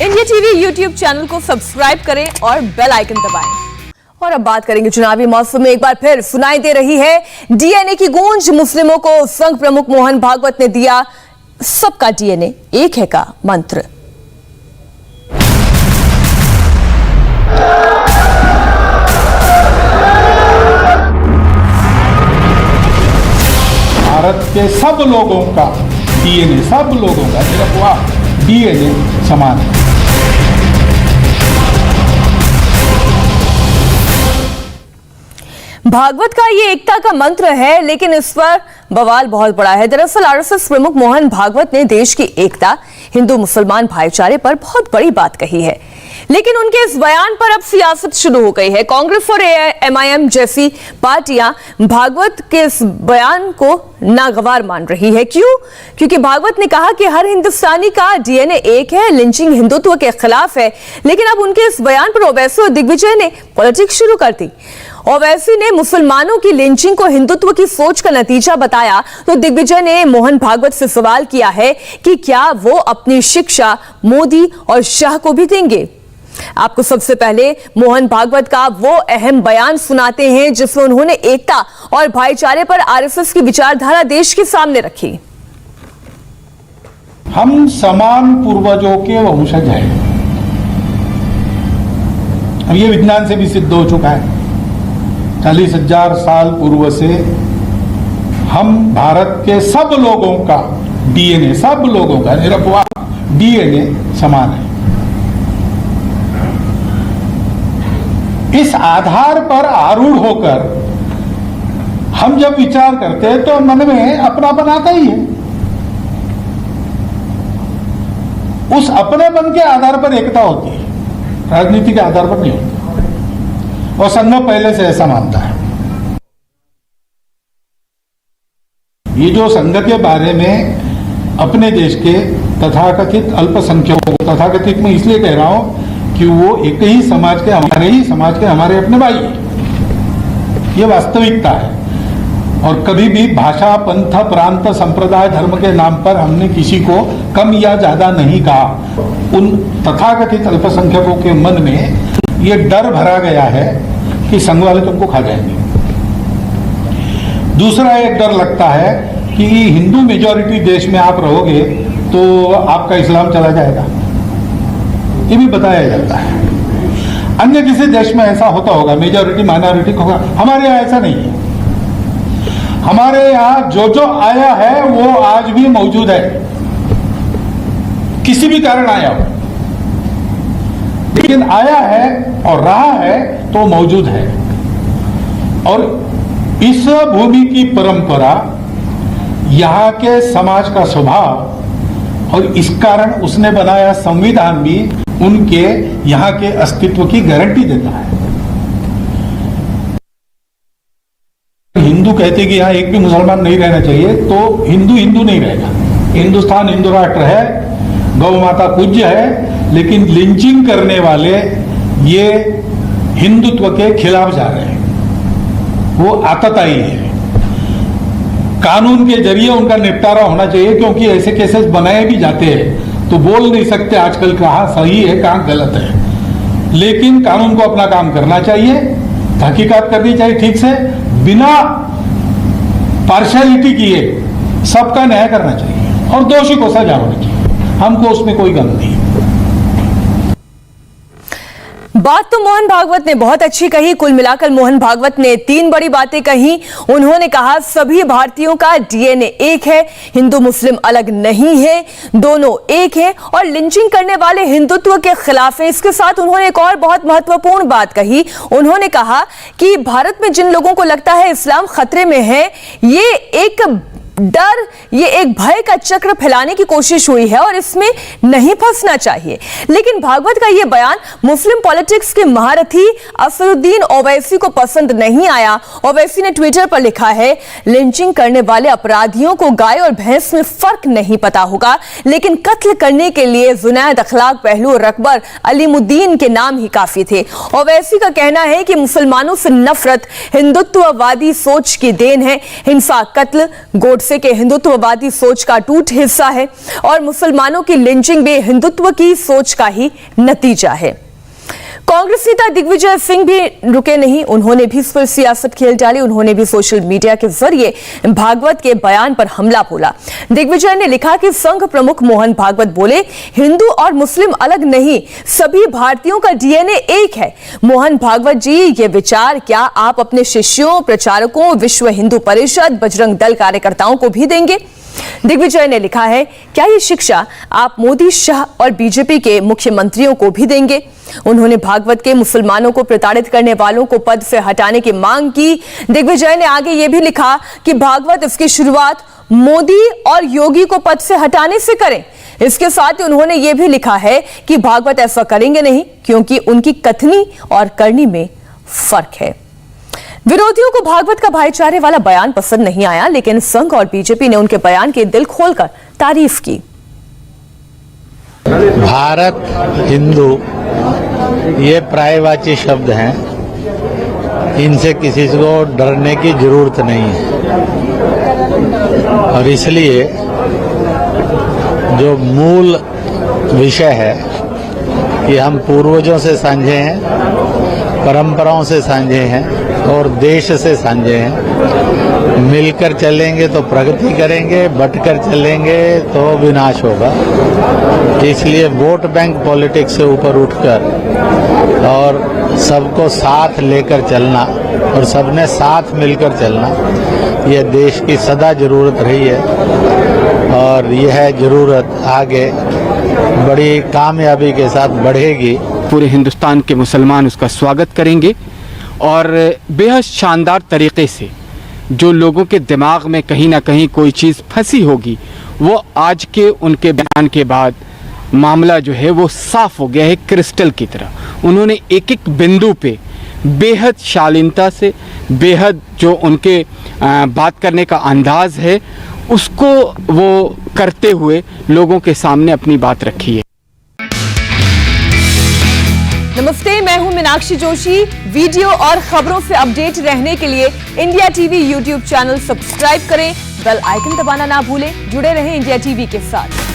India TV YouTube channel को subscribe करें और बेल आइकन दबाएं। और अब बात करेंगे चुनावी मौसम में एक बार फिर सुनाई दे रही है डीएनए की गूंज। मुस्लिमों को संघ प्रमुख मोहन भागवत ने दिया सबका डीएनए एक है का मंत्र। भारत के सब लोगों का डीएनए, सब लोगों का सिर्फ वह डीएनए समान है। भागवत का ये एकता का मंत्र है, लेकिन इस पर बवाल बहुत बड़ा है। दरअसल आरएसएस प्रमुख मोहन भागवत ने देश की एकता, हिंदू मुसलमान भाईचारे पर बहुत बड़ी बात कही है, लेकिन उनके इस बयान पर अब सियासत शुरू हो गई है। कांग्रेस और एमआईएम जैसी पार्टियां भागवत के इस बयान को नागवार मान रही है। क्यों? क्योंकि भागवत ने कहा कि हर हिंदुस्तानी का डीएनए एक है, लिंचिंग हिंदुत्व के खिलाफ है। लेकिन अब उनके इस बयान पर ओवैसी और दिग्विजय ने पॉलिटिक्स शुरू कर दी। ओवैसी ने मुसलमानों की लिंचिंग को हिंदुत्व की सोच का नतीजा बताया, तो दिग्विजय ने मोहन भागवत से सवाल किया है कि क्या वो अपनी शिक्षा मोदी और शाह को भी देंगे। आपको सबसे पहले मोहन भागवत का वो अहम बयान सुनाते हैं जिसमें उन्होंने एकता और भाईचारे पर आरएसएस की विचारधारा देश के सामने रखी। हम समान पूर्वजों के वंशज हैं। अब ये विज्ञान से भी सिद्ध हो चुका है। 40,000 साल पूर्व से हम भारत के सब लोगों का डीएनए, सब लोगों का निरपवाह डीएनए समान है। इस आधार पर आरूढ़ होकर हम जब विचार करते हैं तो मन में अपनापन आता ही है। उस अपनेपन के आधार पर एकता होती है, राजनीति के आधार पर नहीं होती। और संघ पहले से ऐसा मानता है। ये जो संघ के बारे में अपने देश के तथाकथित अल्पसंख्यकों को, तथाकथित में इसलिए कह रहा हूं कि वो एक ही समाज के, हमारे ही समाज के, हमारे अपने भाई हैं। ये वास्तविकता है। और कभी भी भाषा, पंथ, प्रांत, संप्रदाय, धर्म के नाम पर हमने किसी को कम या ज्यादा नहीं कहा। उन तथाकथित अल्पसंख्यकों के मन में ये डर भरा गया है कि संघ वाले तुमको खा जाएंगे। दूसरा एक डर लगता है कि हिंदू मेजॉरिटी देश में आप रहोगे तो आपका इस्लाम चला जाएगा। ये भी बताया जाता है। अन्य किसी देश में ऐसा होता होगा, मेजॉरिटी माइनॉरिटी होगा। हमारे यहाँ ऐसा नहीं है। हमारे यहाँ जो जो आया है वो आज भी मौजूद है, किसी भी कारण आया हो, लेकिन आया है और रहा है तो मौजूद है। और इस भूमि की परंपरा, यहाँ के समाज का स्वभाव और इस कारण उसने बनाया संविधान भी उनके यहाँ के अस्तित्व की गारंटी देता है। हिंदू कहते कि यहाँ एक भी मुसलमान नहीं रहना चाहिए, तो हिंदू हिंदू नहीं रहेगा। हिंदुस्तान हिंदू राष्ट्र है, गौ माता पूज्य है, लेकिन लिंचिंग करने वाले ये हिंदुत्व के खिलाफ जा रहे हैं। वो आतताई है। कानून के जरिए उनका निपटारा होना चाहिए, क्योंकि ऐसे केसेस बनाए भी जाते हैं तो बोल नहीं सकते आजकल कहाँ सही है कहाँ गलत है। लेकिन कानून को अपना काम करना चाहिए, तहकीकात करनी चाहिए ठीक से, बिना पार्शियलिटी किए सबका न्याय करना चाहिए और दोषी को सजा होनी चाहिए। हमको उसमें कोई गम नहीं। बात तो मोहन भागवत ने बहुत अच्छी कही। कुल मिलाकर मोहन भागवत ने 3 बड़ी बातें कही। उन्होंने कहा सभी भारतीयों का डीएनए एक है, हिंदू मुस्लिम अलग नहीं है, दोनों एक है, और लिंचिंग करने वाले हिंदुत्व के खिलाफ है। इसके साथ उन्होंने एक और बहुत महत्वपूर्ण बात कही। उन्होंने कहा कि भारत में जिन लोगों को लगता है इस्लाम खतरे में है, ये एक डर, ये एक भय का चक्र फैलाने की कोशिश हुई है और इसमें नहीं फंसना चाहिए। लेकिन भागवत का यह बयान मुस्लिम पॉलिटिक्स के महारथी असदुद्दीन ओवैसी को पसंद नहीं आया। ओवैसी ने ट्विटर पर लिखा है, लिंचिंग करने वाले अपराधियों को गाय और भैंस में फर्क नहीं पता होगा, लेकिन कत्ल करने के लिए जुनैद, अखलाक, पहलू और अकबर, अलीमुद्दीन के नाम ही काफी थे। ओवैसी का कहना है कि मुसलमानों से नफरत हिंदुत्ववादी सोच की देन है। हिंसा, कत्ल, गोडसे गोडसे के हिंदुत्ववादी सोच का टूट हिस्सा है और मुसलमानों की लिंचिंग भी हिंदुत्व की सोच का ही नतीजा है। कांग्रेस नेता दिग्विजय सिंह भी रुके नहीं, उन्होंने भी इस पर सियासत खेल डाली। उन्होंने भी सोशल मीडिया के जरिए भागवत के बयान पर हमला बोला। दिग्विजय ने लिखा कि संघ प्रमुख मोहन भागवत बोले, हिंदू और मुस्लिम अलग नहीं, सभी भारतीयों का डीएनए एक है। मोहन भागवत जी, ये विचार क्या आप अपने शिष्यों, प्रचारकों, विश्व हिंदू परिषद, बजरंग दल कार्यकर्ताओं को भी देंगे? दिग्विजय ने लिखा है, क्या ये शिक्षा आप मोदी, शाह और बीजेपी के मुख्यमंत्रियों को भी देंगे? उन्होंने भागवत के मुसलमानों को प्रताड़ित करने वालों को पद से हटाने की मांग की। दिग्विजय ने आगे ये भी लिखा कि भागवत इसकी शुरुआत मोदी और योगी को पद से हटाने से करें। इसके साथ ही उन्होंने ये भी लिखा है कि भागवत ऐसा करेंगे नहीं, क्योंकि उनकी कथनी और करनी में फर्क है। विरोधियों को भागवत का भाईचारे वाला बयान पसंद नहीं आया, लेकिन संघ और बीजेपी ने उनके बयान की दिल खोलकर तारीफ की। भारत, हिंदू, ये पर्यायवाची शब्द हैं, इनसे किसी को डरने की जरूरत नहीं है। और इसलिए जो मूल विषय है कि हम पूर्वजों से साझे हैं, परंपराओं से साझे हैं और देश से साझे हैं। मिलकर चलेंगे तो प्रगति करेंगे, बटकर चलेंगे तो विनाश होगा। इसलिए वोट बैंक पॉलिटिक्स से ऊपर उठकर और सबको साथ लेकर चलना और सबने साथ मिलकर चलना, यह देश की सदा जरूरत रही है और यह जरूरत आगे बड़ी कामयाबी के साथ बढ़ेगी। पूरे हिंदुस्तान के मुसलमान उसका स्वागत करेंगे और बेहद शानदार तरीके से जो लोगों के दिमाग में कहीं ना कहीं कोई चीज़ फंसी होगी, वो आज के उनके बयान के बाद मामला जो है वो साफ हो गया है, क्रिस्टल की तरह। उन्होंने एक एक बिंदु पे बेहद शालीनता से, बेहद जो उनके बात करने का अंदाज है, उसको वो करते हुए लोगों के सामने अपनी बात रखी है। नमस्ते, मैं हूं मीनाक्षी जोशी। वीडियो और खबरों से अपडेट रहने के लिए India TV YouTube channel subscribe करें, बेल आइकन दबाना ना भूलें। जुड़े रहें इंडिया टीवी के साथ।